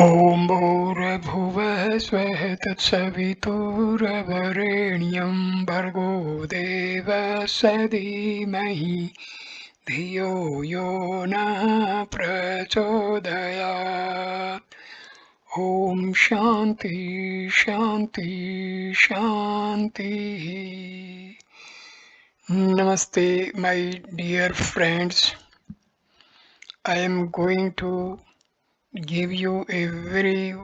ॐ भूर्भुवः स्वः तत्सवितुर्वरेण्यं भर्गो देवस्य धीमहि धियो यो नः प्रचोदयात् ॐ शान्ति शान्ति शान्तिः Namaste, my dear friends. I am going to give you a very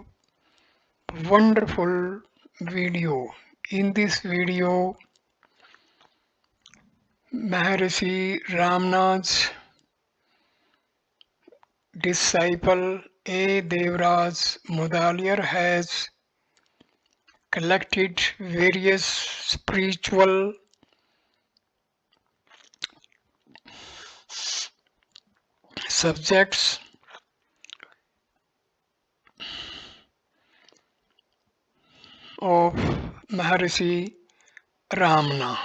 wonderful video. In this video, Maharshi Ramana's disciple A. Devraj Mudaliar has collected various spiritual subjects of Maharshi Ramana.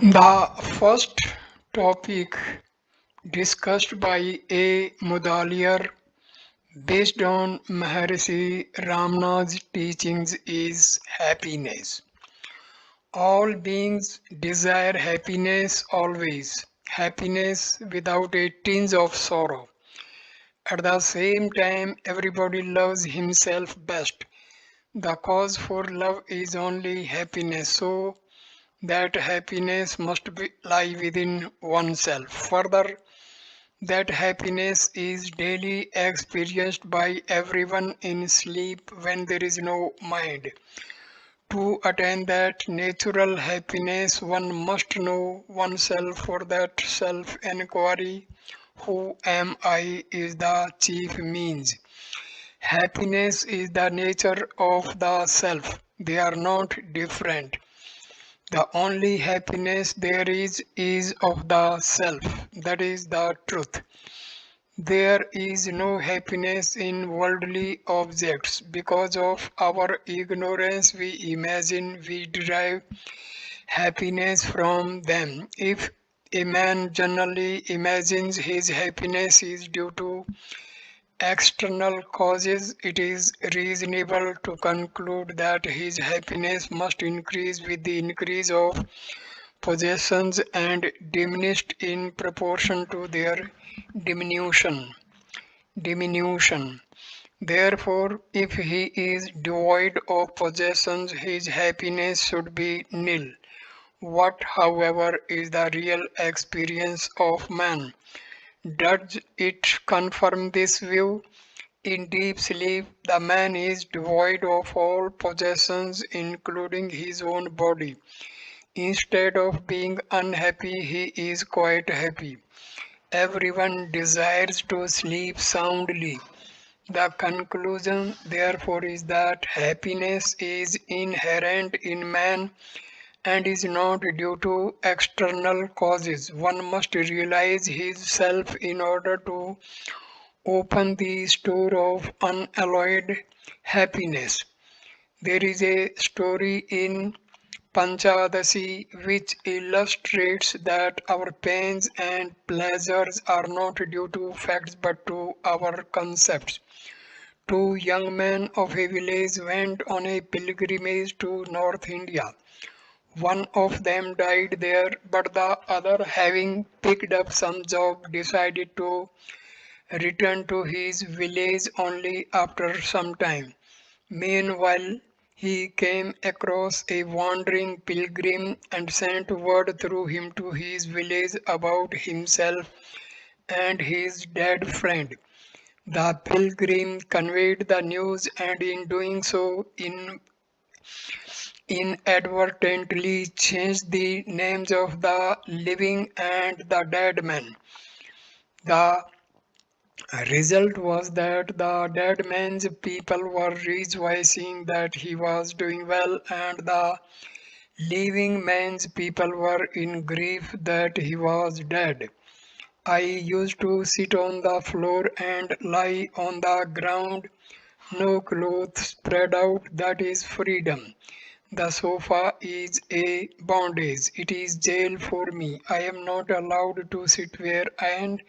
The first topic discussed by A. Mudaliar based on Maharshi Ramana's teachings is happiness. All beings desire happiness always, happiness without a tinge of sorrow. At the same time, everybody loves himself best. The cause for love is only happiness, so that happiness must lie within oneself. Further, that happiness is daily experienced by everyone in sleep when there is no mind. To attain that natural happiness, one must know oneself. For that self inquiry, who am I, is the chief means. Happiness is the nature of the self, they are not different. The only happiness there is of the self, that is the truth. There is no happiness in worldly objects. Because of our ignorance, we imagine we derive happiness from them. If a man generally imagines his happiness is due to external causes, it is reasonable to conclude that his happiness must increase with the increase of possessions and diminished in proportion to their diminution. Diminution. Therefore, if he is devoid of possessions, his happiness should be nil. What, however, is the real experience of man? Does it confirm this view? In deep sleep, the man is devoid of all possessions, including his own body. Instead of being unhappy, he is quite happy. Everyone desires to sleep soundly. The conclusion, therefore, is that happiness is inherent in man and is not due to external causes. One must realize his self in order to open the store of unalloyed happiness. There is a story in Panchadasi which illustrates that our pains and pleasures are not due to facts but to our concepts. Two young men of a village went on a pilgrimage to North India. One of them died there, but the other, having picked up some job, decided to return to his village only after some time. Meanwhile, he came across a wandering pilgrim and sent word through him to his village about himself and his dead friend. The pilgrim conveyed the news and in doing so inadvertently changed the names of the living and the dead man. The result was that the dead man's people were rejoicing that he was doing well, and the living man's people were in grief that he was dead. I used to sit on the floor and lie on the ground, no clothes spread out, that is freedom. The sofa is a bondage. It is jail for me. I am not allowed to sit where and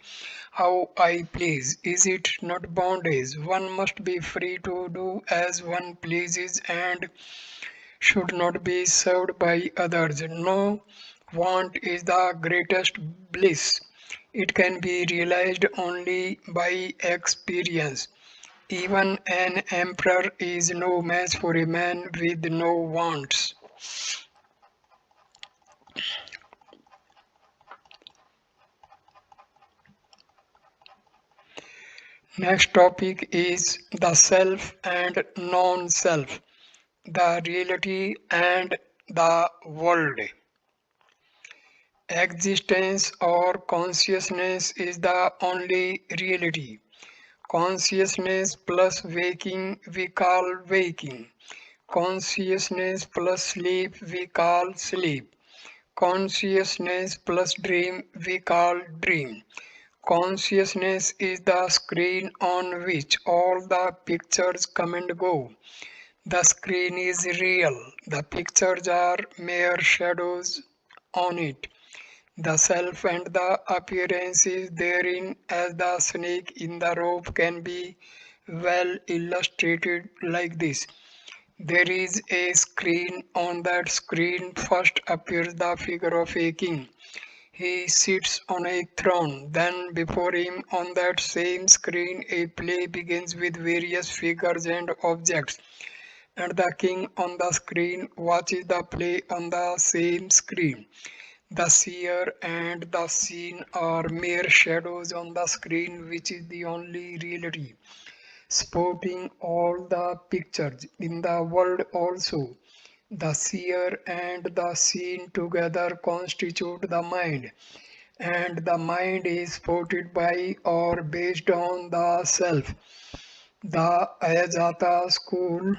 how I please. Is it not bondage? One must be free to do as one pleases and should not be served by others. No want is the greatest bliss. It can be realized only by experience. Even an emperor is no match for a man with no wants. Next topic is the self and non-self, the reality and the world. Existence or consciousness is the only reality. Consciousness plus waking we call waking. Consciousness plus sleep we call sleep. Consciousness plus dream we call dream. Consciousness is the screen on which all the pictures come and go. The screen is real. The pictures are mere shadows on it. The self and the appearances therein, as the snake in the rope, can be well illustrated like this. There is a screen. On that screen first appears the figure of a king. He sits on a throne. Then before him on that same screen a play begins with various figures and objects. And the king on the screen watches the play on the same screen. The seer and the seen are mere shadows on the screen, which is the only reality. Sporting all the pictures in the world also. The seer and the seen together constitute the mind, and the mind is supported by or based on the self. The Ayajata school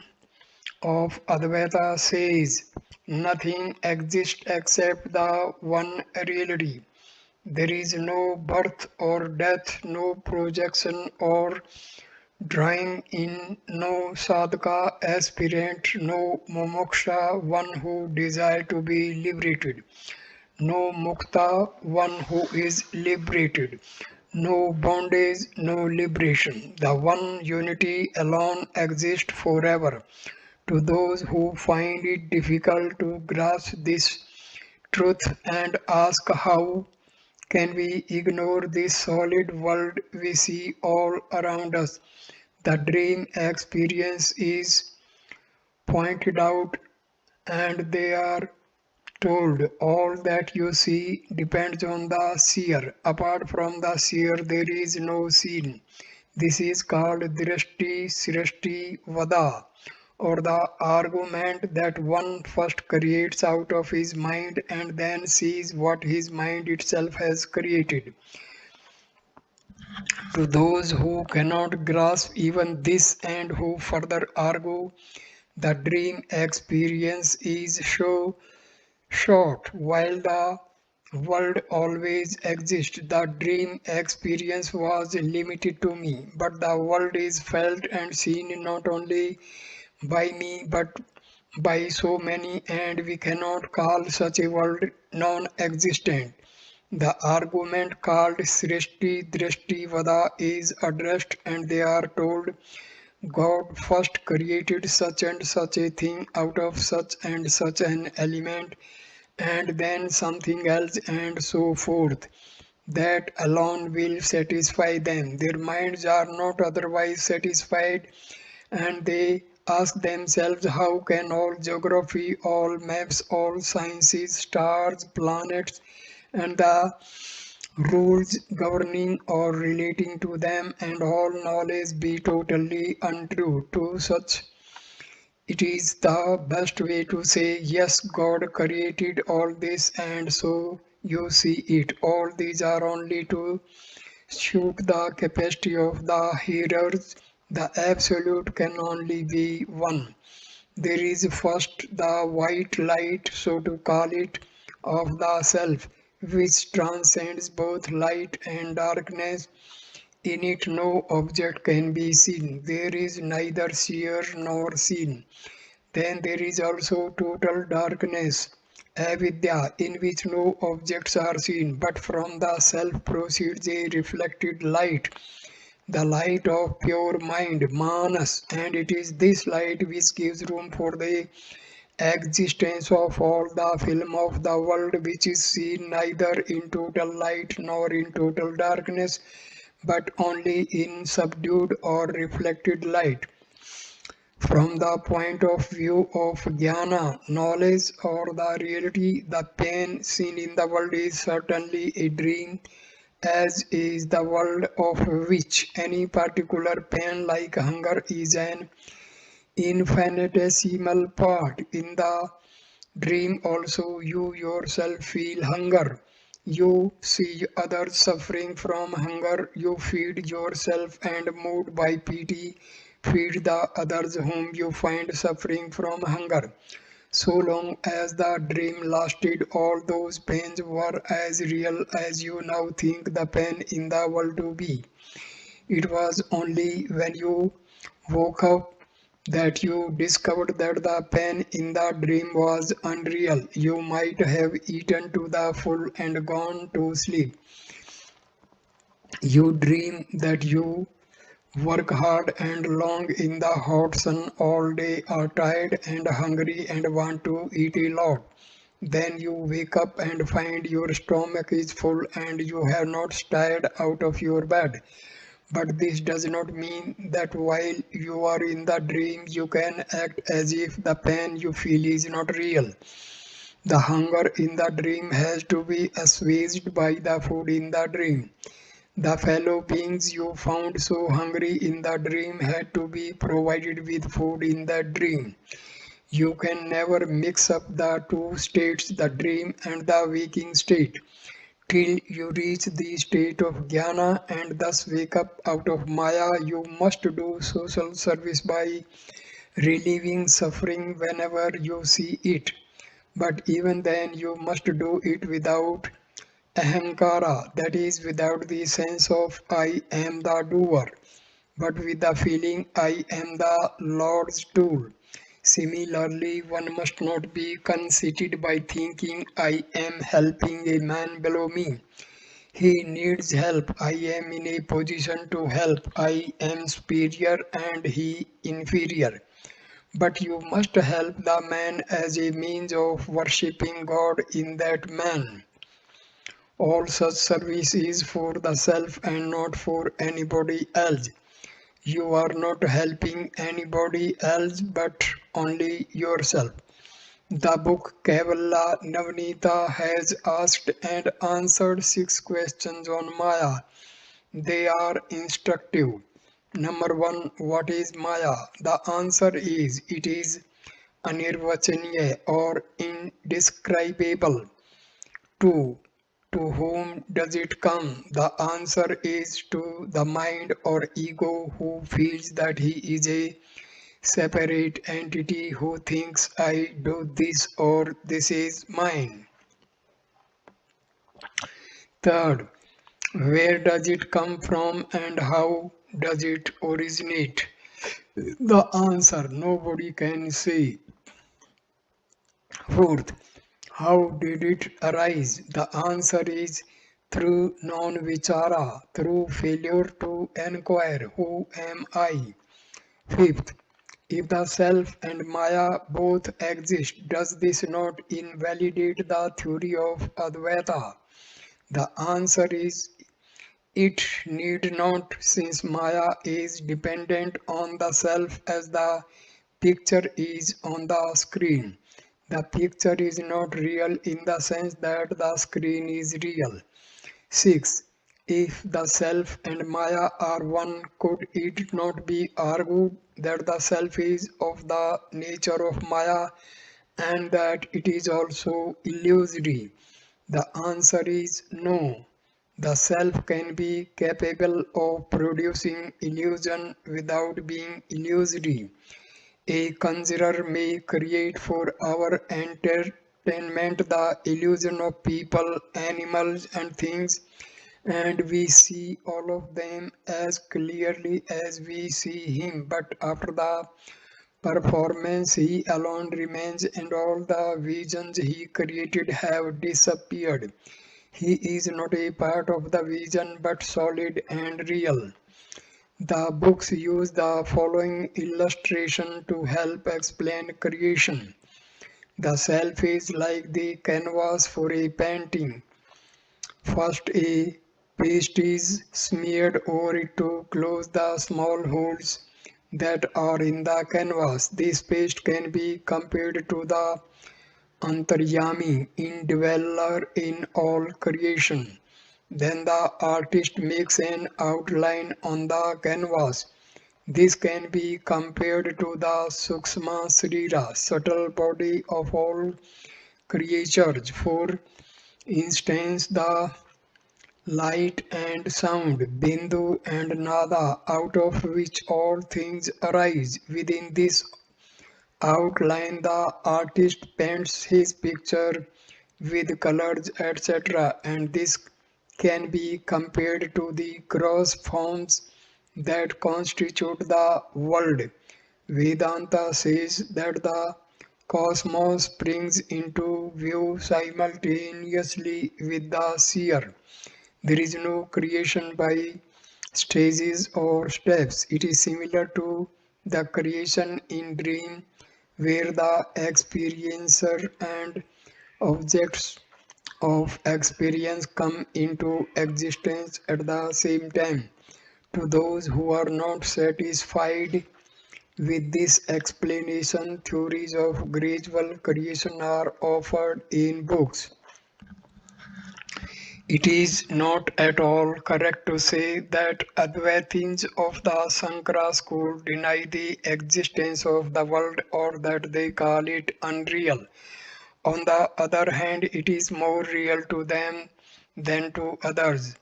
of Advaita says nothing exists except the one reality. There is no birth or death, no projection or drawing in, no sadhaka aspirant, no momoksha, one who desires to be liberated, no mukta, one who is liberated, no bondage, no liberation. The one unity alone exists forever. To those who find it difficult to grasp this truth and ask how can we ignore this solid world we see all around us, the dream experience is pointed out and they are told all that you see depends on the seer. Apart from the seer, there is no seen. This is called drishti, srishti, vada, or the argument that one first creates out of his mind and then sees what his mind itself has created. To those who cannot grasp even this and who further argue, the dream experience is so short while the world always exists. The dream experience was limited to me, but the world is felt and seen not only by me but by so many, and we cannot call such a world non existent. The argument called Srishti Drishti Vada is addressed, and they are told God first created such and such a thing out of such and such an element, and then something else, and so forth. That alone will satisfy them. Their minds are not otherwise satisfied, and they ask themselves how can all geography, all maps, all sciences, stars, planets, and the rules governing or relating to them and all knowledge be totally untrue. To such it is the best way to say yes, God created all this and so you see it. All these are only to suit the capacity of the hearers. The absolute can only be one. There is first the white light, so to call it, of the self, which transcends both light and darkness. In it no object can be seen. There is neither seer nor seen. Then there is also total darkness, avidya, in which no objects are seen, but from the self proceeds a reflected light, the light of pure mind, manas, and it is this light which gives room for the existence of all the film of the world, which is seen neither in total light nor in total darkness, but only in subdued or reflected light. From the point of view of jnana, knowledge or the reality, the pain seen in the world is certainly a dream, as is the world of which any particular pain like hunger is an infinitesimal part. In the dream also you yourself feel hunger. You see others suffering from hunger. You feed yourself and moved by pity feed the others whom you find suffering from hunger. So long as the dream lasted, all those pains were as real as you now think the pain in the world to be. It was only when you woke up that you discovered that the pain in the dream was unreal. You might have eaten to the full and gone to sleep. You dream that you work hard and long in the hot sun all day, are tired and hungry and want to eat a lot. Then you wake up and find your stomach is full and you have not stirred out of your bed. But this does not mean that while you are in the dream you can act as if the pain you feel is not real. The hunger in the dream has to be assuaged by the food in the dream. The fellow beings you found so hungry in the dream had to be provided with food in the dream. You can never mix up the two states, the dream and the waking state, till you reach the state of jnana and thus wake up out of maya. You must do social service by relieving suffering whenever you see it. But even then you must do it without ahankara, that is, without the sense of I am the doer, but with the feeling I am the Lord's tool. Similarly, one must not be conceited by thinking I am helping a man below me. He needs help. I am in a position to help. I am superior and he inferior. But you must help the man as a means of worshipping God in that man. All such service is for the self and not for anybody else. You are not helping anybody else but only yourself. The book Kevala Navnita has asked and answered 6 questions on Maya. They are instructive. Number 1. What is Maya? The answer is it is anirvachaniya or indescribable. 2. To whom does it come? The answer is to the mind or ego who feels that he is a separate entity who thinks I do this or this is mine. Third, where does it come from and how does it originate? The answer nobody can say. Fourth, how did it arise? The answer is through non-vichara, through failure to inquire, who am I? Fifth, if the self and Maya both exist, does this not invalidate the theory of Advaita? The answer is it need not, since Maya is dependent on the self as the picture is on the screen. The picture is not real in the sense that the screen is real. 6. If the self and Maya are one, could it not be argued that the self is of the nature of Maya and that it is also illusory? The answer is no. The self can be capable of producing illusion without being illusory. A conjurer may create for our entertainment the illusion of people, animals, and things, and we see all of them as clearly as we see him. But after the performance he alone remains, and all the visions he created have disappeared. He is not a part of the vision but solid and real. The books use the following illustration to help explain creation. The self is like the canvas for a painting. First, a paste is smeared over it to close the small holes that are in the canvas. This paste can be compared to the Antaryami, indweller in all creation. Then the artist makes an outline on the canvas. This can be compared to the Sukshma Srira, subtle body of all creatures. For instance, the light and sound, Bindu and Nada, out of which all things arise. Within this outline, the artist paints his picture with colors, etc., and this can be compared to the gross forms that constitute the world. Vedanta says that the cosmos springs into view simultaneously with the seer. There is no creation by stages or steps. It is similar to the creation in dream where the experiencer and objects of experience come into existence at the same time. To those who are not satisfied with this explanation, theories of gradual creation are offered in books. It is not at all correct to say that Advaitins of the Sankara school deny the existence of the world or that they call it unreal. On the other hand, it is more real to them than to others.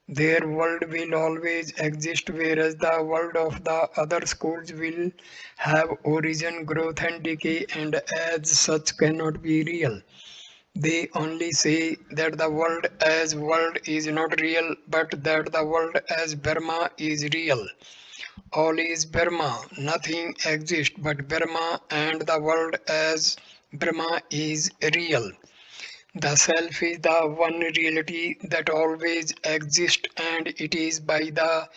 Their world will always exist, whereas the world of the other schools will have origin, growth, and decay, and as such cannot be real. They only say that the world as world is not real, but that the world as Brahma is real. All is Brahma, nothing exists but Brahma, and the world as Brahma is real. The self is the one reality that always exists, and it is by the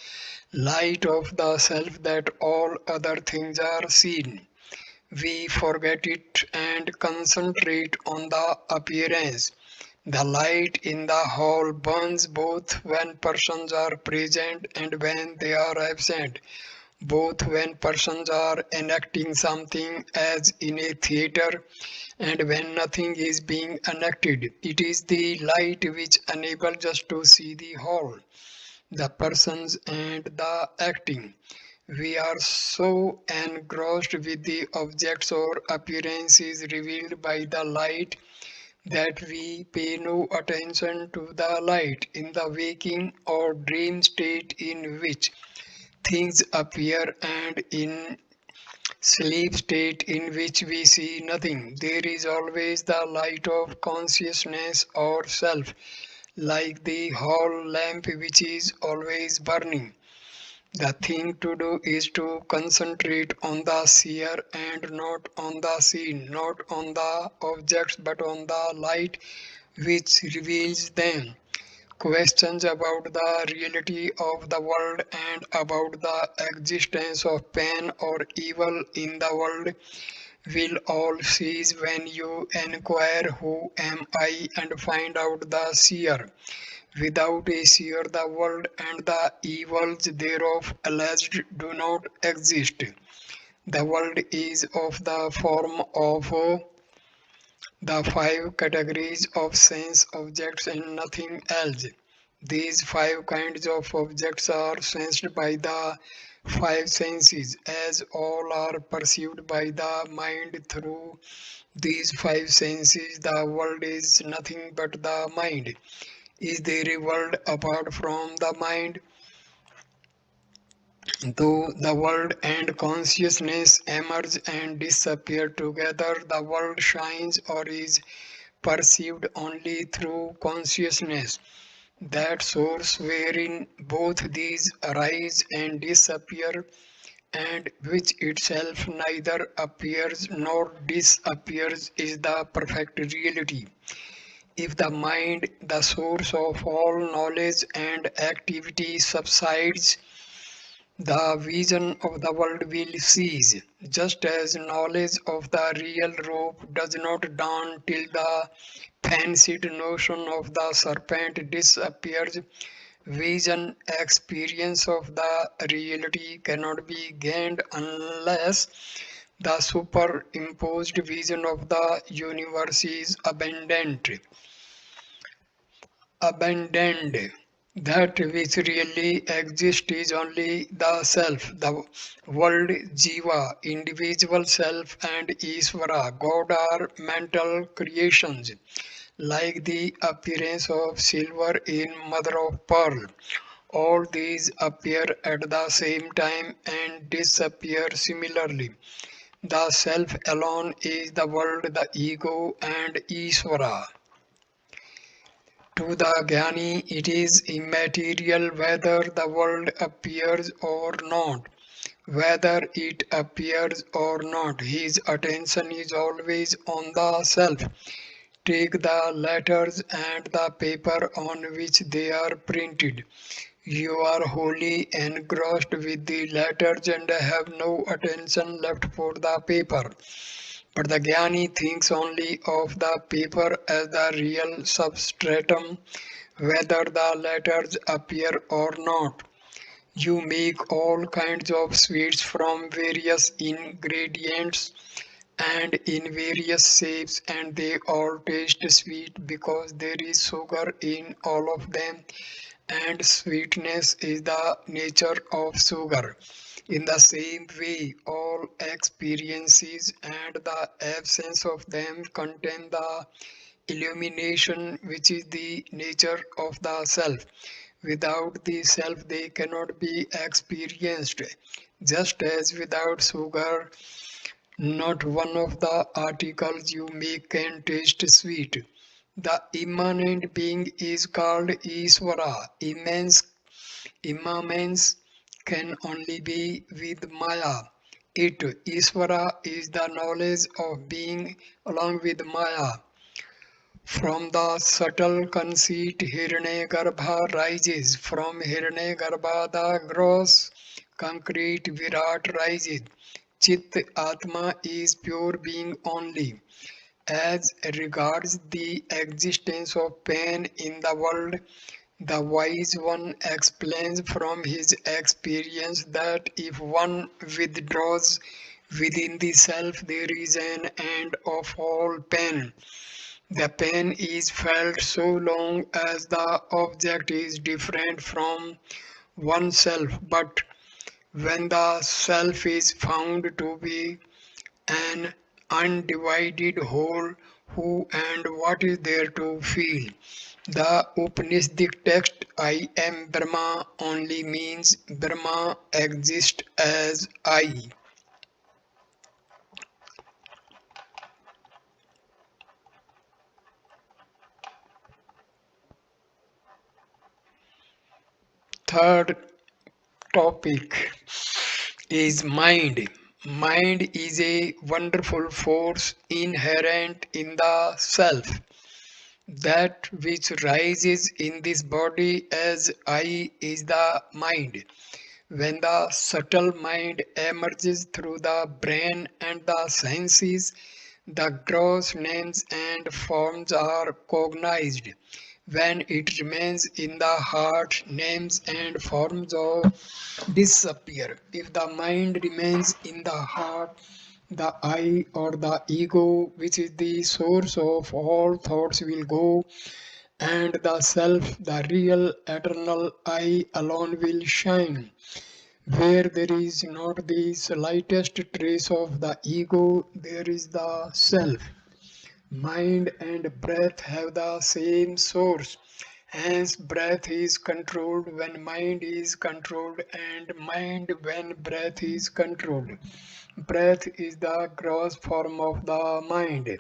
light of the self that all other things are seen. We forget it and concentrate on the appearance. The light in the hall burns both when persons are present and when they are absent, both when persons are enacting something as in a theater and when nothing is being enacted. It is the light which enables us to see the whole, the persons and the acting. We are so engrossed with the objects or appearances revealed by the light that we pay no attention to the light in the waking or dream state in which things appear, and in sleep state in which we see nothing. There is always the light of consciousness or self, like the hall lamp which is always burning. The thing to do is to concentrate on the seer and not on the seen, not on the objects but on the light which reveals them. Questions about the reality of the world and about the existence of pain or evil in the world will all cease when you inquire who am I and find out the seer. Without a seer, the world and the evils thereof alleged do not exist. The world is of the form of the five categories of sense objects and nothing else. These five kinds of objects are sensed by the five senses, as all are perceived by the mind through these five senses. The world is nothing but the mind. Is there a world apart from the mind? Though the world and consciousness emerge and disappear together, the world shines or is perceived only through consciousness. That source wherein both these arise and disappear and which itself neither appears nor disappears, is the perfect reality. If the mind, the source of all knowledge and activity, subsides, the vision of the world will cease, just as knowledge of the real rope does not dawn till the fancied notion of the serpent disappears. Vision, experience of the reality cannot be gained unless the superimposed vision of the universe is abandoned. That which really exists is only the self, the world, Jiva, individual self, and Isvara, God, are mental creations, like the appearance of silver in mother of pearl. All these appear at the same time and disappear similarly. The self alone is the world, the ego, and Isvara. To the Jnani, it is immaterial whether the world appears or not. Whether it appears or not, his attention is always on the self. Take the letters and the paper on which they are printed. You are wholly engrossed with the letters and have no attention left for the paper. But the Jnani thinks only of the paper as the real substratum, whether the letters appear or not. You make all kinds of sweets from various ingredients and in various shapes, and they all taste sweet because there is sugar in all of them, and sweetness is the nature of sugar. In the same way, all experiences and the absence of them contain the illumination which is the nature of the self. Without the self, they cannot be experienced. Just as without sugar, not one of the articles you make can taste sweet. The immanent being is called Isvara. Immanence can only be with Maya. It, Isvara, is the knowledge of being along with Maya. From the subtle conceit, Hiranyagarbha rises. From Hiranyagarbha, the gross concrete Virat rises. Chit Atma is pure being only. As regards the existence of pain in the world, the wise one explains from his experience that if one withdraws within the self, there is an end of all pain. The pain is felt so long as the object is different from oneself, but when the self is found to be an undivided whole, who and what is there to feel? The Upanishadic text I am Brahma only means Brahma exists as I. Third topic is mind. Mind is a wonderful force inherent in the self. That which rises in this body as I is the mind. When the subtle mind emerges through the brain and the senses, the gross names and forms are cognized. When it remains in the heart, names and forms of disappear. If the mind remains in the heart, the I or the ego, which is the source of all thoughts, will go, and the self, the real eternal I alone, will shine. Where there is not the slightest trace of the ego, there is the self. Mind and breath have the same source. Hence, breath is controlled when mind is controlled, and mind when breath is controlled. Breath is the gross form of the mind.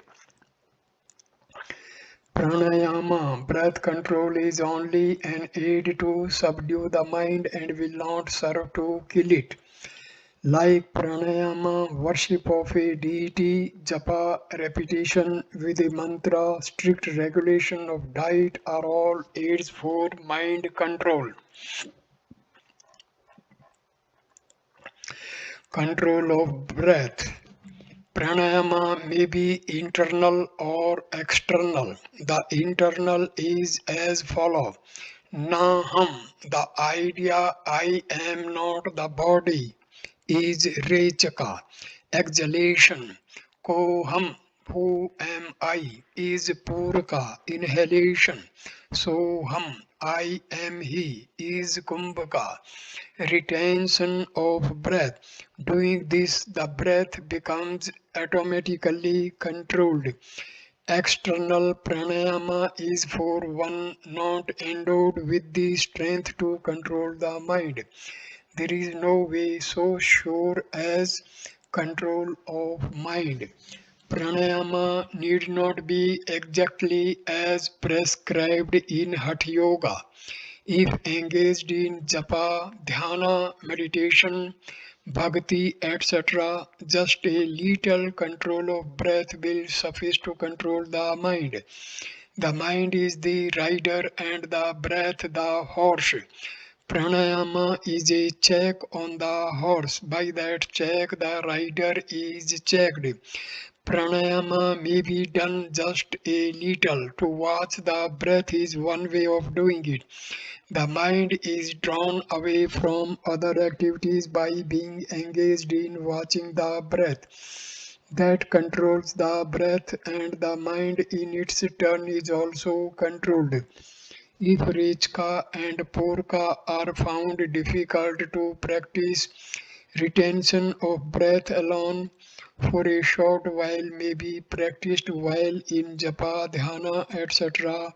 Pranayama, breath control, is only an aid to subdue the mind and will not serve to kill it. like pranayama, worship of a deity, japa, repetition with a mantra, strict regulation of diet are all aids for mind control. Control of breath. Pranayama may be internal or external. The internal is as follows. Naham, the idea I am not the body, is Rechaka. Exhalation. Koham, who am I, is Puraka. Inhalation. Soham, I am he, is Kumbhaka. Retention of breath. Doing this, the breath becomes automatically controlled. External pranayama is for one not endowed with the strength to control the mind. There is no way so sure as control of mind. Pranayama need not be exactly as prescribed in Hatha Yoga. If engaged in japa, dhyana, meditation, bhakti, etc., just a little control of breath will suffice to control the mind. The mind is the rider and the breath the horse. Pranayama is a check on the horse. By that check, the rider is checked. Pranayama may be done just a little. To watch the breath is one way of doing it. The mind is drawn away from other activities by being engaged in watching the breath. That controls the breath, and the mind in its turn is also controlled. If Rechka and Porka are found difficult to practice, retention of breath alone for a short while may be practiced while in japa, dhyana, etc.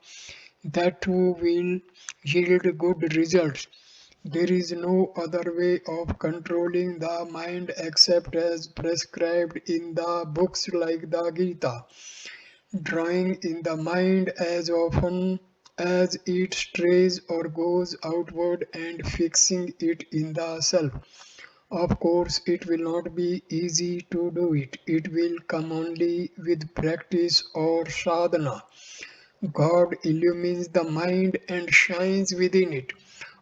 That too will yield good results. There is no other way of controlling the mind except as prescribed in the books like the Gita. Drawing in the mind as often as it strays or goes outward and fixing it in the self. Of course, it will not be easy to do it. It will come only with practice or sadhana. God illumines the mind and shines within it.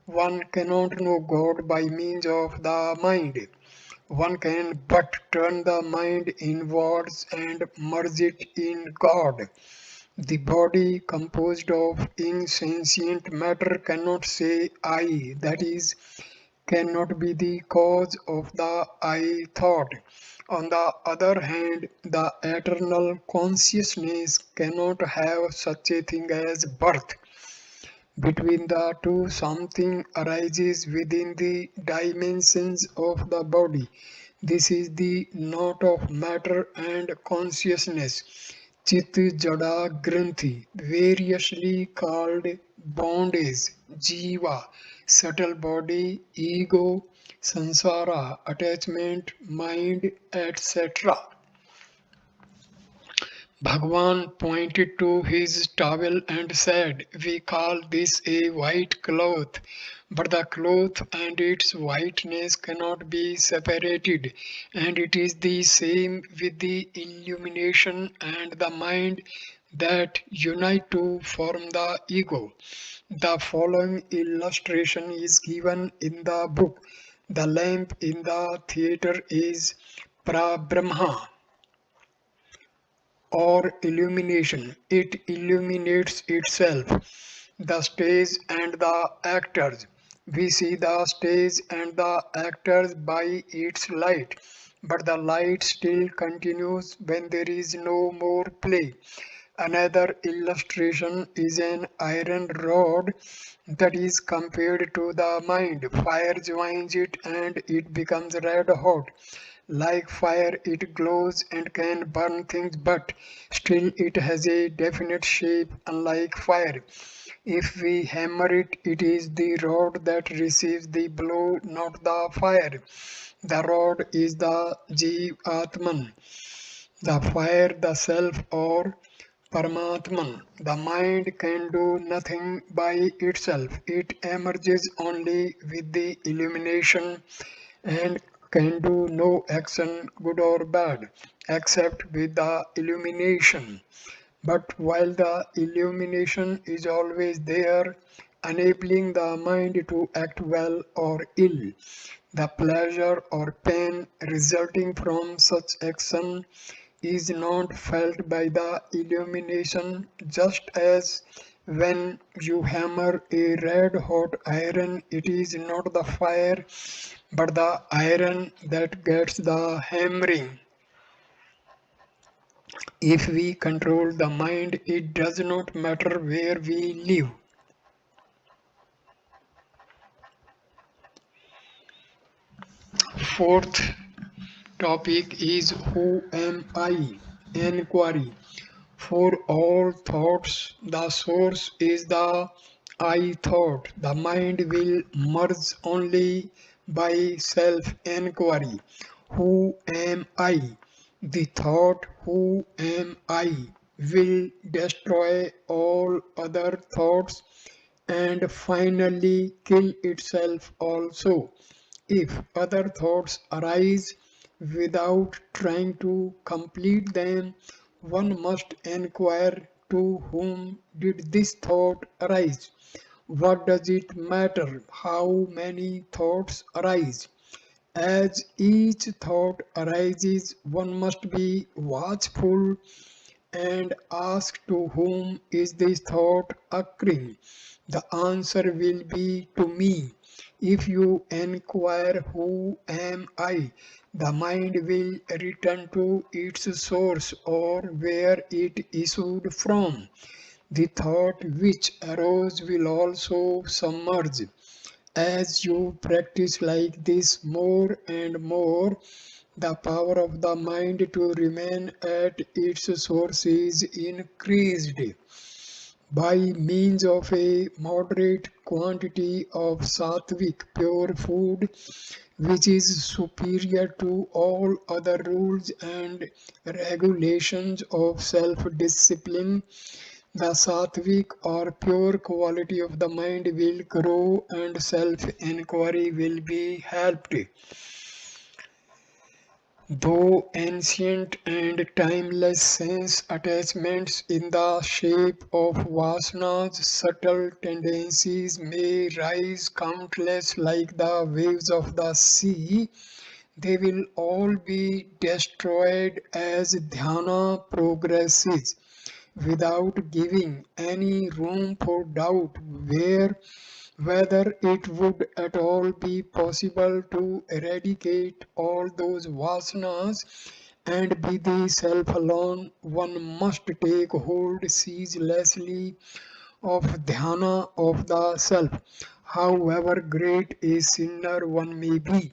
One cannot know God by means of the mind. One can but turn the mind inwards and merge it in God. The body composed of insentient matter cannot say I, that is, cannot be the cause of the I thought. On the other hand, the eternal consciousness cannot have such a thing as birth. Between the two, something arises within the dimensions of the body. This is the knot of matter and consciousness, Chit Jada Granthi, variously called bondage, Jiva, subtle body, ego, Sansara, attachment, mind, etc. Bhagwan pointed to his towel and said, "We call this a white cloth, but the cloth and its whiteness cannot be separated, and it is the same with the illumination and the mind that unite to form the ego." The following illustration is given in the book. The lamp in the theater is Pra-Brahma, or illumination. It illuminates itself. The stage and the actors. We see the stage and the actors by its light, but the light still continues when there is no more play. Another illustration is an iron rod that is compared to the mind. Fire joins it and it becomes red hot. Like fire, it glows and can burn things, but still it has a definite shape, unlike fire. If we hammer it, it is the rod that receives the blow, not the fire. The rod is the Jeev Atman, the fire, the self, or Paramatman. The mind can do nothing by itself. It emerges only with the illumination and can do no action, good or bad, except with the illumination. But while the illumination is always there, enabling the mind to act well or ill, the pleasure or pain resulting from such action is not felt by the illumination, just as when you hammer a red hot iron, it is not the fire but the iron that gets the hammering. If we control the mind, it does not matter where we live. Fourth topic is who am I? Enquiry. For all thoughts, the source is the I thought. The mind will merge only by self enquiry. Who am I? The thought, who am I, will destroy all other thoughts and finally kill itself also. If other thoughts arise without trying to complete them, one must inquire to whom did this thought arise? What does it matter how many thoughts arise? As each thought arises, one must be watchful and ask to whom is this thought occurring. The answer will be to me. If you inquire who am I, the mind will return to its source or where it issued from. The thought which arose will also submerge. As you practice like this more and more, the power of the mind to remain at its source is increased. By means of a moderate quantity of sattvic pure food, which is superior to all other rules and regulations of self-discipline, the sattvic or pure quality of the mind will grow and self-inquiry will be helped. Though ancient and timeless sense attachments in the shape of vasanas, subtle tendencies may rise countless like the waves of the sea. They will all be destroyed as dhyana progresses, without giving any room for doubt whether it would at all be possible to eradicate all those vasanas and be the self alone. One must take hold ceaselessly of dhyana of the self, however great a sinner one may be.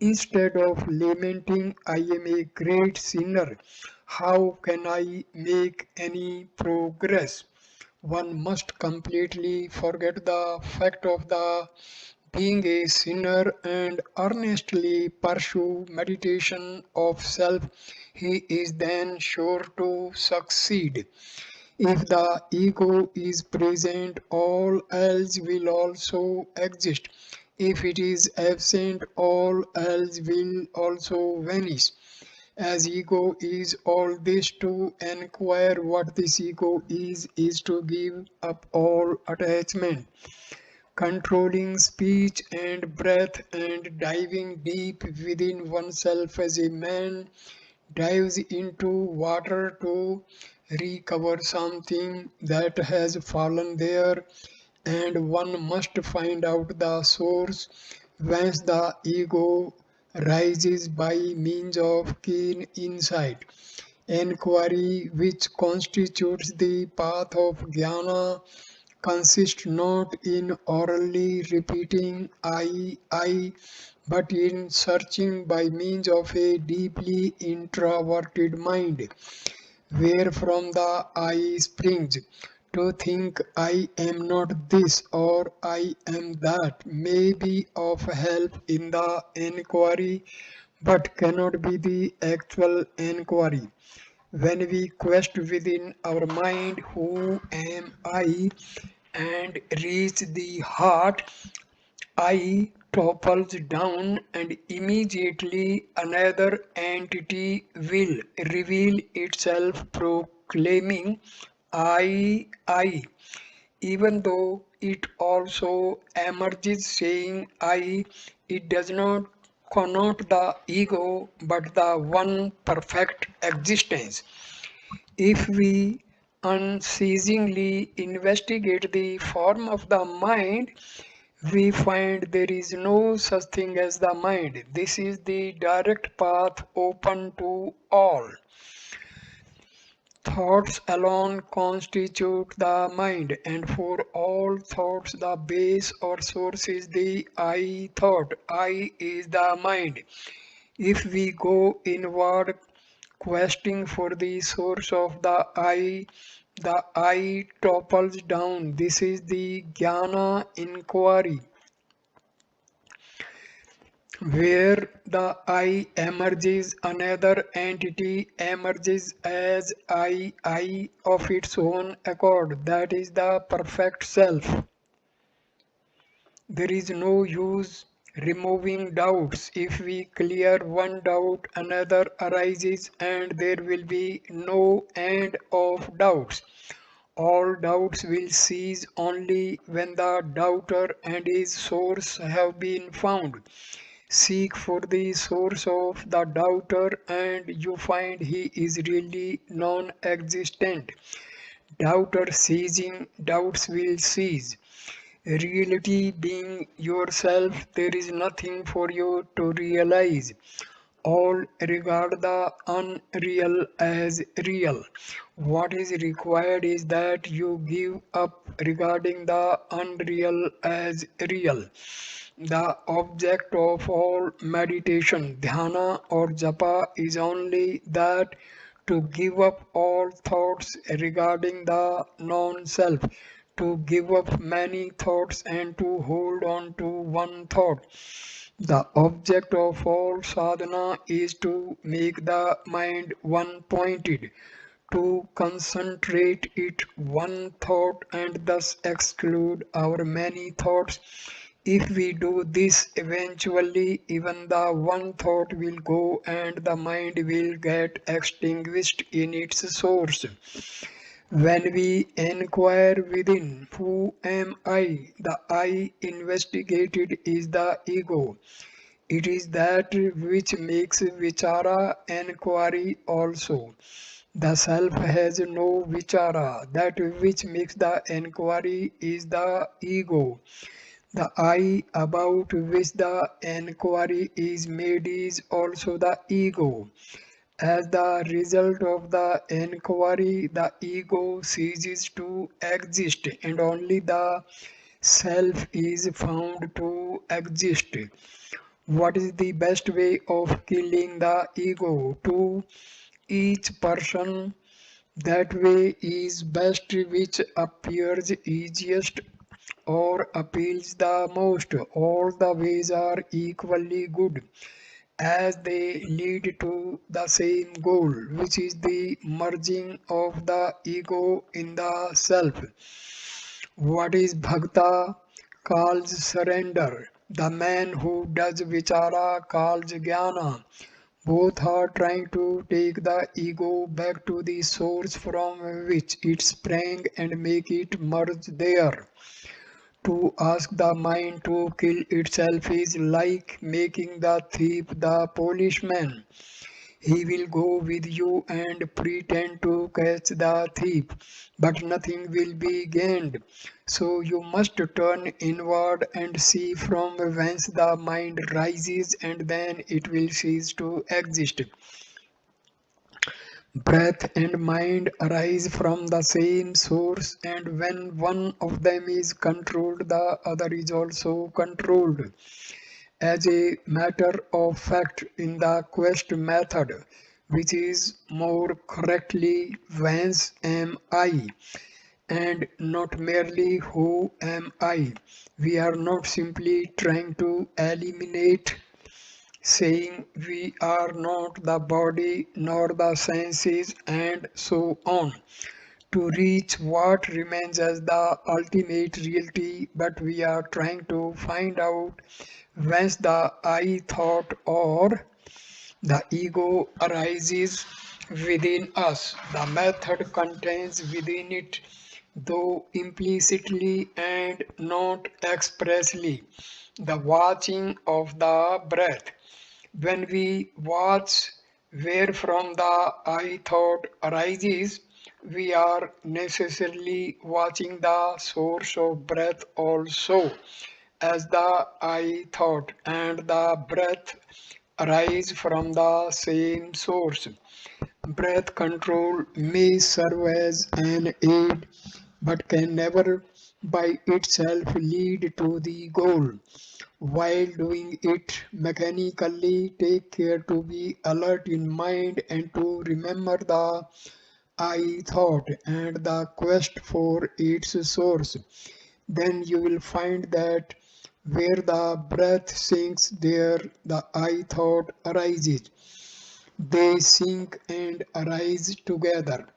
Instead of lamenting, I am a great sinner, how can I make any progress? One must completely forget the fact of the being a sinner and earnestly pursue meditation of self. He is then sure to succeed. If the ego is present, all else will also exist. If it is absent, all else will also vanish. As ego is all this, to inquire what this ego is to give up all attachment. Controlling speech and breath and diving deep within oneself as a man dives into water to recover something that has fallen there, and one must find out the source whence the ego rises by means of keen insight. Enquiry, which constitutes the path of jnana, consists not in orally repeating I, but in searching by means of a deeply introverted mind, wherefrom the I springs. To think I am not this or I am that may be of help in the enquiry, but cannot be the actual enquiry. When we quest within our mind, who am I, and reach the heart, I topples down and immediately another entity will reveal itself proclaiming I, even though it also emerges saying I. It does not connote the ego but the one perfect existence. If we unceasingly investigate the form of the mind, we find there is no such thing as the mind. This is the direct path open to all. Thoughts alone constitute the mind, and for all thoughts, the base or source is the I thought. I is the mind. If we go inward, questing for the source of the I topples down. This is the jnana inquiry, where the I emerges, another entity emerges as I of its own accord. That is the perfect self. There is no use removing doubts. If we clear one doubt, another arises, and there will be no end of doubts. All doubts will cease only when the doubter and his source have been found. Seek for the source of the doubter, and you find he is really non existent. Doubter ceasing, doubts will cease. Reality being yourself, there is nothing for you to realize. All regard the unreal as real. What is required is that you give up regarding the unreal as real. The object of all meditation, dhyana or japa, is only that to give up all thoughts regarding the non-self, to give up many thoughts and to hold on to one thought. The object of all sadhana is to make the mind one-pointed, to concentrate it one thought and thus exclude our many thoughts. If we do this, eventually even the one thought will go and the mind will get extinguished in its source. When we inquire within, who am I? The I investigated is the ego. It is that which makes vichara inquiry also. The self has no vichara. That which makes the inquiry is the ego. The I about which the inquiry is made is also the ego. As the result of the inquiry, the ego ceases to exist and only the self is found to exist. What is the best way of killing the ego? To each person, that way is best which appears easiest or appeals the most. All the ways are equally good, as they lead to the same goal, which is the merging of the ego in the self. What is bhakta calls surrender. The man who does vichara calls jnana. Both are trying to take the ego back to the source from which it sprang and make it merge there. To ask the mind to kill itself is like making the thief the policeman. He will go with you and pretend to catch the thief, but nothing will be gained. So you must turn inward and see from whence the mind rises, and then it will cease to exist. Breath and mind arise from the same source, and when one of them is controlled, the other is also controlled. As a matter of fact, in the quest method, which is more correctly whence am I, and not merely who am I, we are not simply trying to eliminate, saying we are not the body nor the senses and so on. to reach what remains as the ultimate reality, but we are trying to find out whence the I thought or the ego arises within us. The method contains within it, though implicitly and not expressly, the watching of the breath. When we watch wherefrom the I thought arises, we are necessarily watching the source of breath also, as the I thought and the breath arise from the same source. Breath control may serve as an aid but can never by itself lead to the goal. While doing it mechanically, take care to be alert in mind and to remember the I thought and the quest for its source. Then you will find that where the breath sinks, there the I thought arises. They sink and arise together.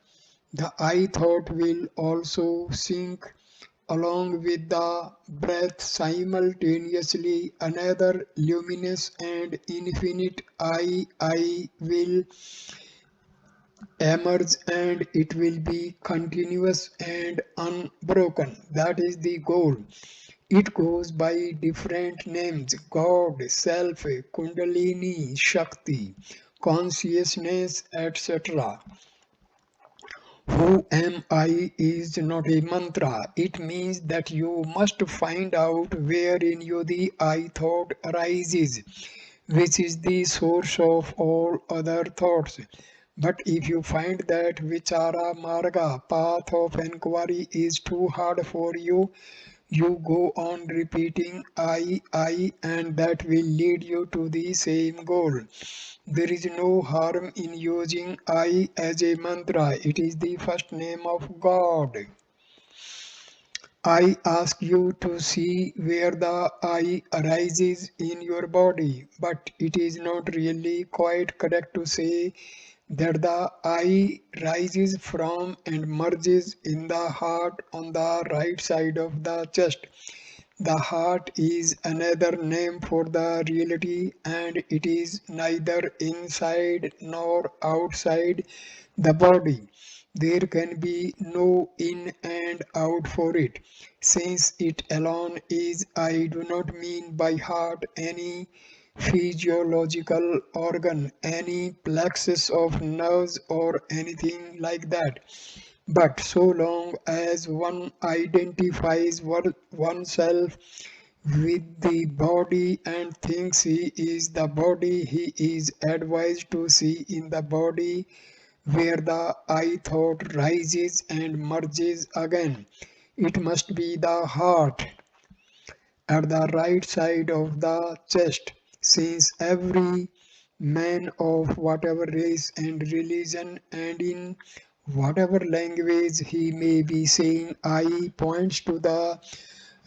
The I thought will also sink along with the breath simultaneously. Another luminous and infinite I will emerge, and it will be continuous and unbroken. That is the goal. It goes by different names: God, Self, Kundalini, Shakti, consciousness, etc. Who am I is not a mantra. It means that you must find out where in you the I thought arises, which is the source of all other thoughts. But if you find that Vichara Marga, path of inquiry, is too hard for you, you go on repeating I, and that will lead you to the same goal. There is no harm in using I as a mantra. It is the first name of God. I ask you to see where the I arises in your body, but it is not really quite correct to say that the I rises from and merges in the heart on the right side of the chest. The heart is another name for the reality, and it is neither inside nor outside the body. There can be no in and out for it, since it alone is. I do not mean by heart any physiological organ, any plexus of nerves, or anything like that. But so long as one identifies oneself with the body and thinks he is the body, he is advised to see in the body where the I thought rises and merges again. It must be the heart at the right side of the chest, since every man of whatever race and religion and in whatever language he may be saying I points to the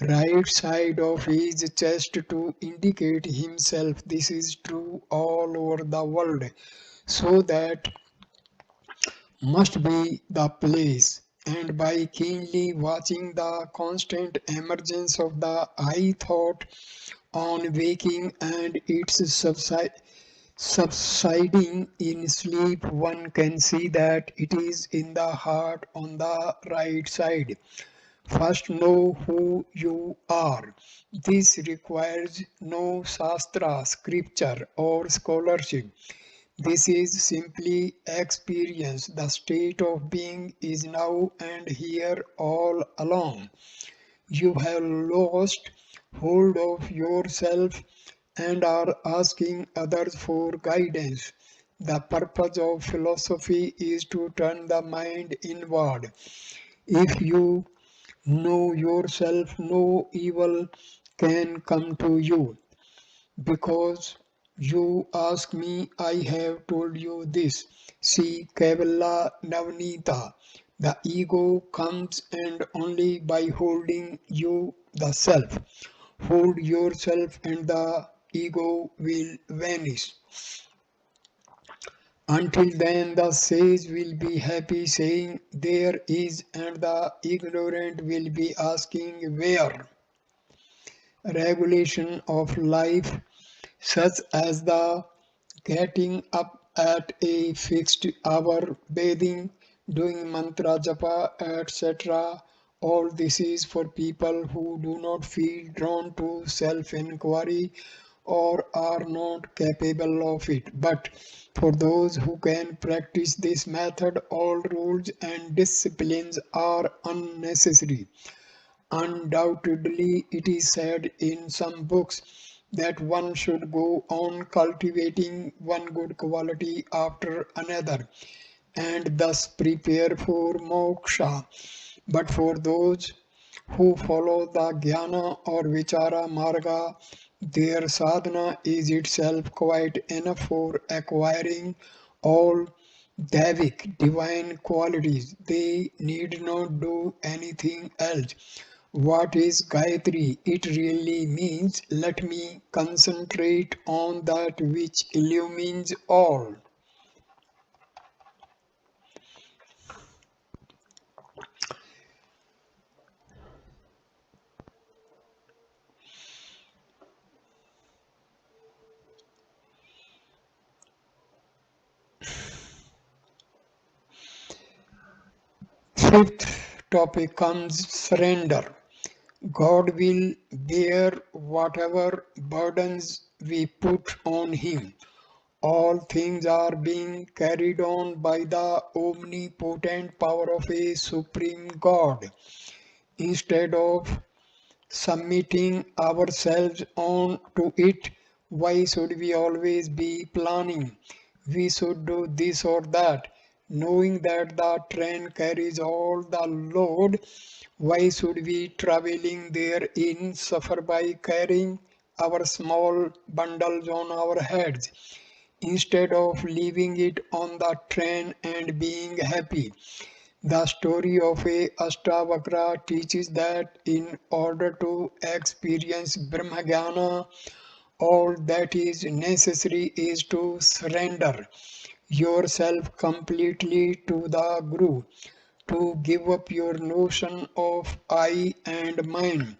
right side of his chest to indicate himself. This is true all over the world, so that must be the place. And by keenly watching the constant emergence of the I thought on waking and its subsiding in sleep, one can see that it is in the heart on the right side. First, know who you are. This requires no Shastra, scripture, or scholarship. This is simply experience. The state of being is now and here all along. You have lost hold of yourself and are asking others for guidance. The purpose of philosophy is to turn the mind inward. If you know yourself, no evil can come to you. Because you ask me, I have told you this. See Kevalla Navnita. The ego comes and only by holding you the self. Hold yourself and the ego will vanish. Until then, the sage will be happy saying, "There is," and the ignorant will be asking, "Where?" Regulation of life, such as the getting up at a fixed hour, bathing, doing mantra japa, etc. All this is for people who do not feel drawn to self inquiry or are not capable of it. But for those who can practice this method, all rules and disciplines are unnecessary. Undoubtedly, it is said in some books that one should go on cultivating one good quality after another and thus prepare for moksha. But for those who follow the jnana or vichara marga, their sadhana is itself quite enough for acquiring all Davic divine qualities. They need not do anything else. What is Gayatri? It really means let me concentrate on that which illumines all. Fifth topic comes surrender. God will bear whatever burdens we put on Him. All things are being carried on by the omnipotent power of a supreme God. Instead of submitting ourselves on to it, why should we always be planning? We should do this or that, knowing that the train carries all the load. Why should we traveling therein suffer by carrying our small bundles on our heads instead of leaving it on the train and being happy? The story of a Astavakra teaches that in order to experience Brahmajnana, all that is necessary is to surrender yourself completely to the Guru, to give up your notion of I and mine.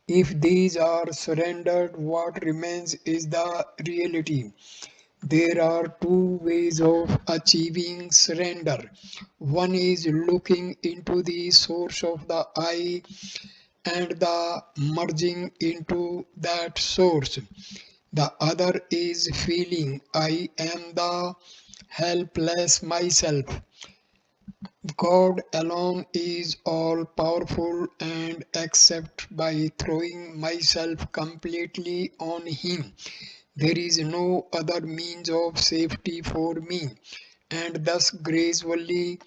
If these are surrendered, what remains is the reality. There are two ways of achieving surrender. One is looking into the source of the I and the merging into that source. The other is feeling I am the helpless myself. God alone is all powerful and except by throwing myself completely on Him, there is no other means of safety for me, and thus gradually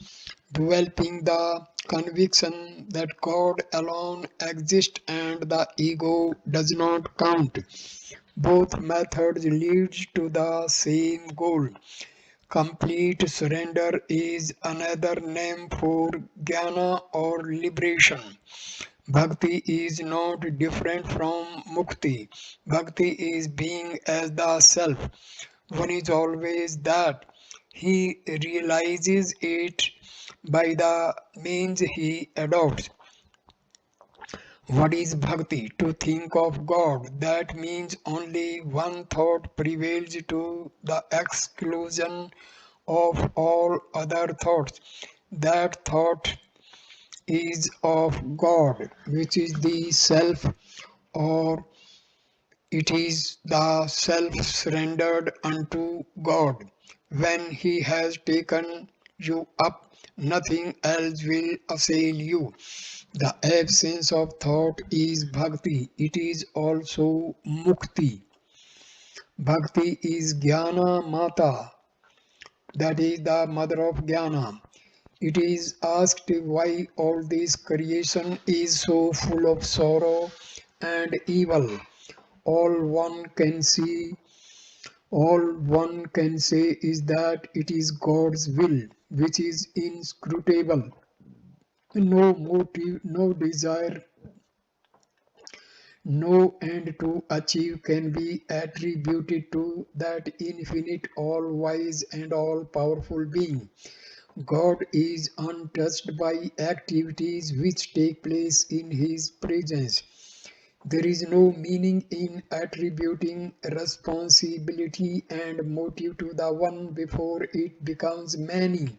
developing the conviction that God alone exists and the ego does not count. Both methods lead to the same goal. Complete surrender is another name for jnana or liberation. Bhakti is not different from mukti. Bhakti is being as the self. One is always that. He realizes it by the means he adopts. What is bhakti? To think of God. That means only one thought prevails to the exclusion of all other thoughts. That thought is of God, which is the self, or it is the self surrendered unto God. When He has taken you up, nothing else will assail you. The absence of thought is bhakti. It is also mukti. Bhakti is jnana mata, that is the mother of jnana. It is asked why all this creation is so full of sorrow and evil. All one can see, all one can say is that it is God's will, which is inscrutable. No motive, no desire, No end to achieve can be attributed to that infinite, all-wise and all-powerful being. God is untouched by activities which take place in His presence. There is no meaning in attributing responsibility and motive to the one before it becomes many.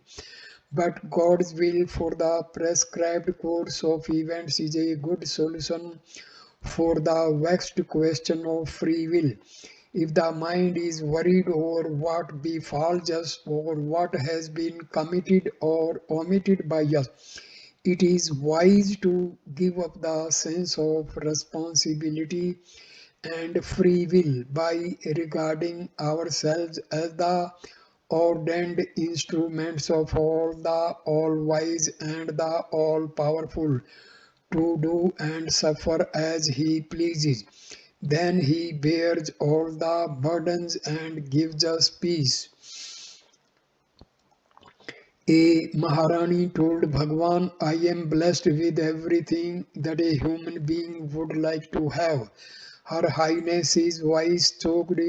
But God's will for the prescribed course of events is a good solution for the vexed question of free will. If the mind is worried over what befalls us or what has been committed or omitted by us, it is wise to give up the sense of responsibility and free will by regarding ourselves as the ordained instruments of all the all-wise and the all-powerful to do and suffer as he pleases. Then he bears all the burdens and gives us peace. A Maharani told Bhagwan, I am blessed with everything that a human being would like to have. Her Highness's voice choked.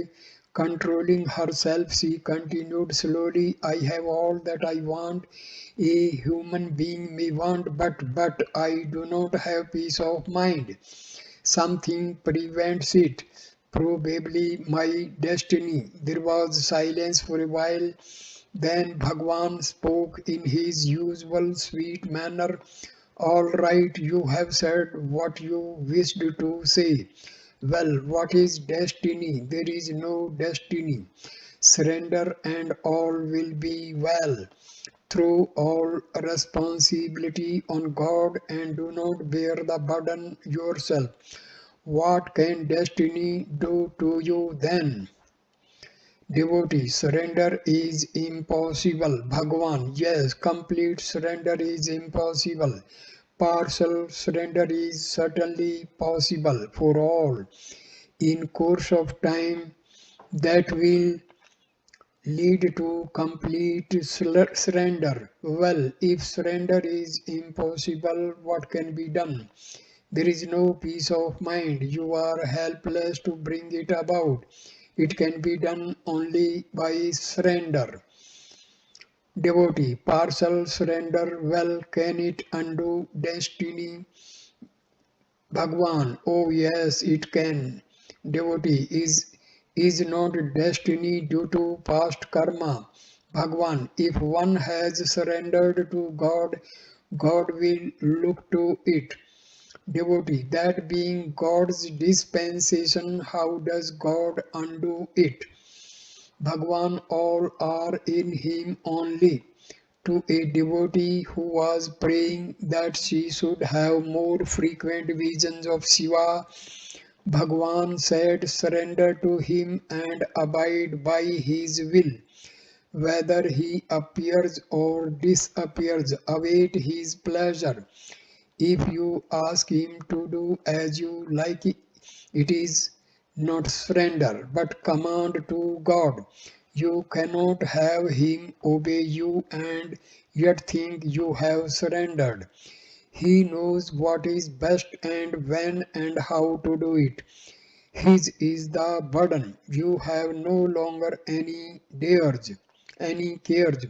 Controlling herself, she continued slowly, I have all that I want. A human being may want, but I do not have peace of mind. Something prevents it. Probably my destiny. There was silence for a while. Then Bhagwan spoke in his usual sweet manner. All right, you have said what you wished to say. Well, what is destiny? There is no destiny. Surrender and all will be well. Throw all responsibility on God and do not bear the burden yourself. What can destiny do to you then? Devotee, surrender is impossible. Bhagwan, yes, complete surrender is impossible. Partial surrender is certainly possible for all. In course of time, that will lead to complete surrender. Well, if surrender is impossible, what can be done? There is no peace of mind. You are helpless to bring it about. It can be done only by surrender. Devotee, partial surrender, well, can it undo destiny? Bhagwan, oh yes, it can. Devotee, is not destiny due to past karma? Bhagwan, if one has surrendered to God, God will look to it. Devotee, that being God's dispensation, how does God undo it? Bhagwan, all are in him only. To a devotee who was praying that she should have more frequent visions of Shiva, Bhagwan said, surrender to him and abide by his will. Whether he appears or disappears, await his pleasure. If you ask him to do as you like, it is not surrender, but command to God. You cannot have him obey you and yet think you have surrendered. He knows what is best and when and how to do it. His is the burden. You have no longer any cares.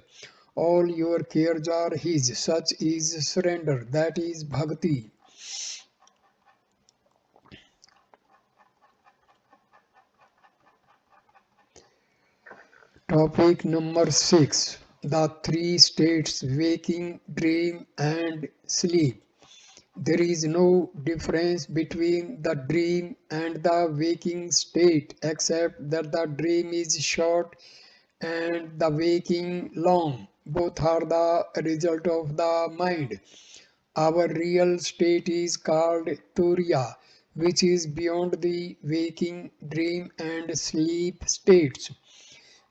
All your cares are His. Such is surrender. That is bhakti. Topic number 6. The three states: waking, dream, and sleep. There is no difference between the dream and the waking state except that the dream is short and the waking long. Both are the result of the mind. Our real state is called Turiya, which is beyond the waking, dream, and sleep states.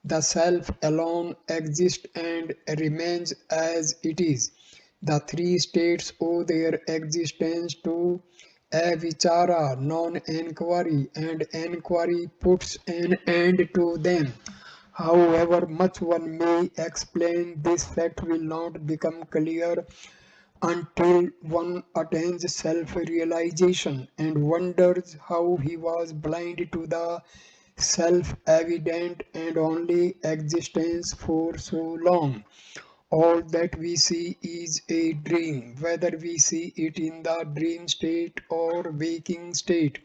The self alone exists and remains as it is. The three states owe their existence to avichara, non-enquiry, and enquiry puts an end to them. However much one may explain, this fact will not become clear until one attains self-realization and wonders how he was blind to the self-evident and only existence for so long. All that we see is a dream, whether we see it in the dream state or waking state,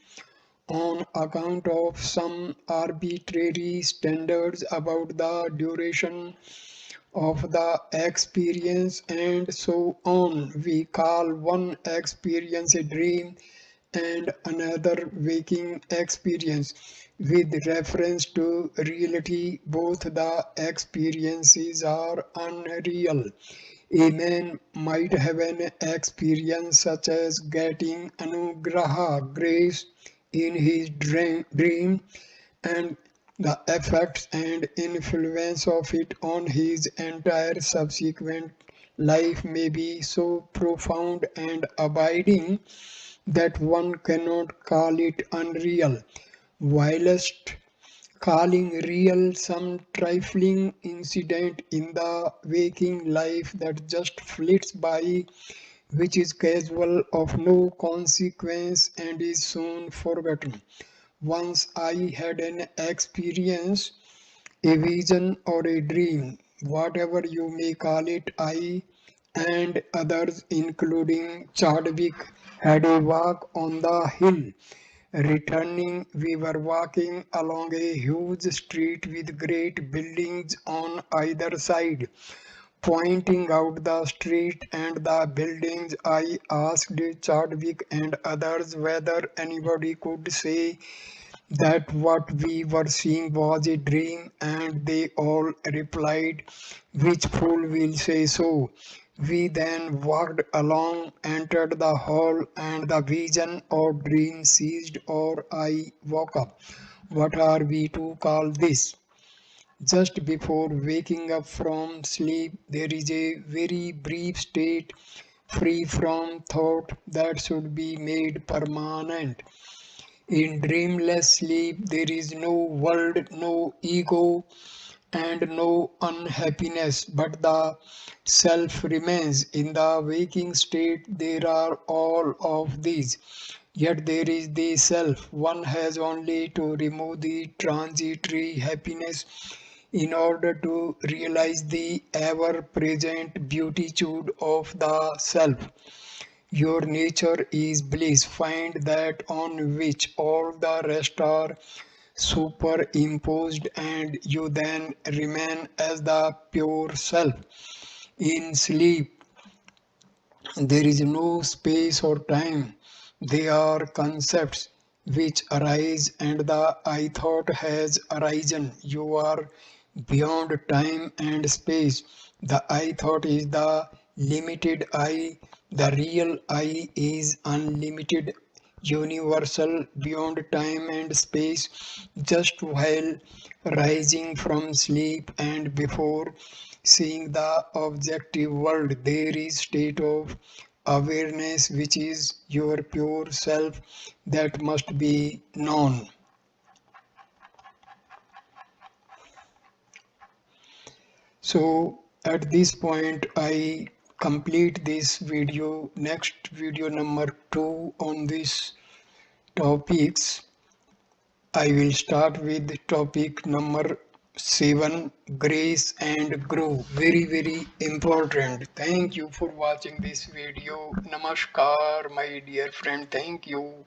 on account of some arbitrary standards about the duration of the experience and so on. We call one experience a dream and another waking experience. With reference to reality, both the experiences are unreal. A man might have an experience such as getting anugraha, grace, in his dream, and the effects and influence of it on his entire subsequent life may be so profound and abiding that one cannot call it unreal, whilst calling real some trifling incident in the waking life that just flits by, which is casual, of no consequence, and is soon forgotten. Once I had an experience, a vision or a dream, whatever you may call it. I and others, including Chadwick, had a walk on the hill. Returning, we were walking along a huge street with great buildings on either side. Pointing out the street and the buildings, I asked Chadwick and others whether anybody could say that what we were seeing was a dream, and they all replied, "Which fool will say so?" We then walked along, entered the hall, and the vision or dream ceased, or I woke up. What are we to call this? Just before waking up from sleep, there is a very brief state free from thought that should be made permanent. In dreamless sleep, there is no world, no ego, and no unhappiness, but the self remains. In the waking state, there are all of these. Yet there is the self. One has only to remove the transitory happiness in order to realize the ever present beatitude of the self. Your nature is bliss. Find that on which all the rest are superimposed, and you then remain as the pure self. In sleep, there is no space or time. They are concepts which arise, and the I thought has arisen. You are beyond time and space. The I thought is the limited I. The real I is unlimited, universal, beyond time and space. Just while rising from sleep and before seeing the objective world, there is state of awareness which is your pure self that must be known. So at this point I complete this video. Next video number 2 on this topics, I will start with topic number 7, grace and grow. Very, very important. Thank you for watching this video. Namaskar, my dear friend. Thank you.